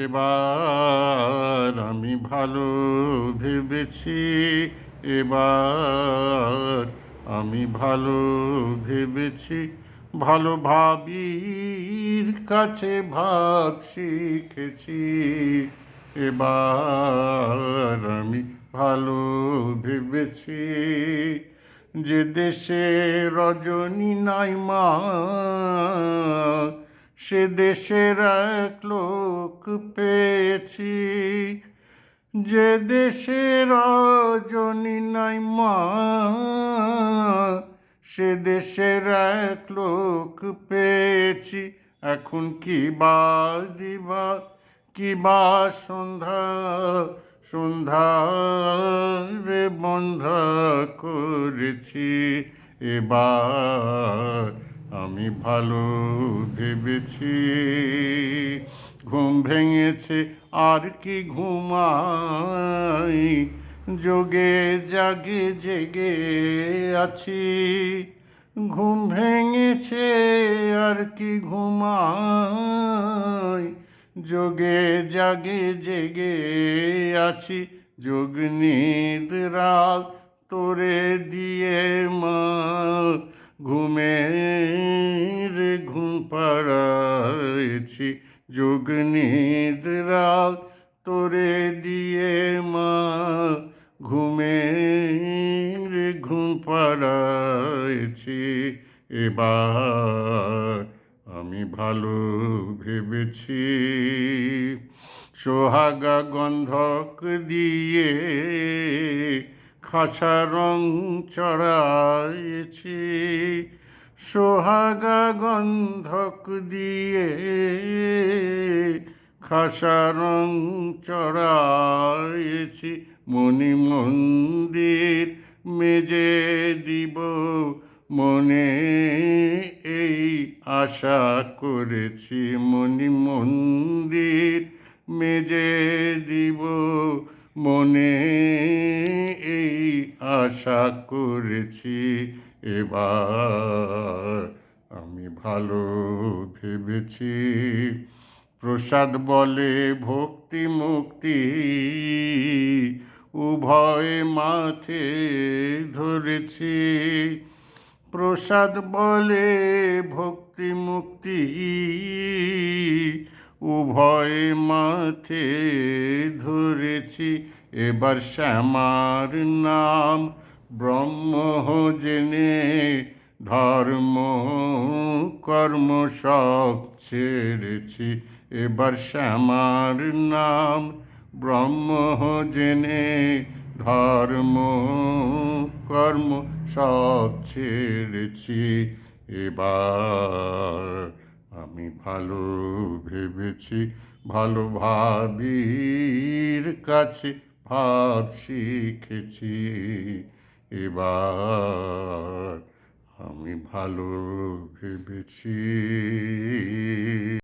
এবার আমি ভালো ভেবেছি, এবার আমি ভালো ভেবেছি, ভালো ভাবির কাছে ভাব শিখেছি। এবার আমি ভালো ভেবেছি, যে দেশে রজনী নাই মা, সে দেশের এক লোক পেয়েছি। যে দেশে রজনী নাই মা, সে দেশের এক লোক পেয়েছি। এখন কি বা দিবা, কি বা সন্ধ্যা, সন্ধ্যা রে বন্ধা করেছি। এবার আমি ভালো ভেবেছি। ঘুম ভেঙেছে আর কি ঘুমাই, যোগে জাগে জেগে আছি। ঘুম ভেঙেছে আর কি ঘুমাই, যোগে জাগে জেগে আছি। যোগ নিদ্রা তোরে দিয়ে মা, ঘুমের ঘুম পাড়াইছি। যোগ নিদ্রা তোরে দিয়ে মা, ঘুমের ঘুম পাড়াইছি। এবার আমি ভালো ভেবেছি। সোহাগা গন্ধক দিয়ে খাসা রং চড়াইছি। সোহাগা গন্ধক দিয়ে খাসা রং চড়াইছি। মণি মন্দির মেজে দিব মনে, এই আশা করেছি। মণি মন্দির মেজে দিব মনে, এই আশা করেছি। এবার আমি ভালো ভেবেছি। প্রসাদ বলে ভক্তি মুক্তি, উভয় মাথে ধরেছি। প্রসাদ বলে ভক্তি মুক্তি, উভয় মাথে ধরেছি। এবার শ্যামার নাম ব্রহ্ম জেনে, ধর্ম কর্ম সব ছেড়েছি। এবার শ্যামার নাম ব্রহ্ম জেনে, ধর্ম কর্ম সব ছেড়েছি। এবার আমি ভালো ভেবেছি, ভালো ভাবির কাছে ভাব শিখেছি। এবার আমি ভালো ভেবেছি।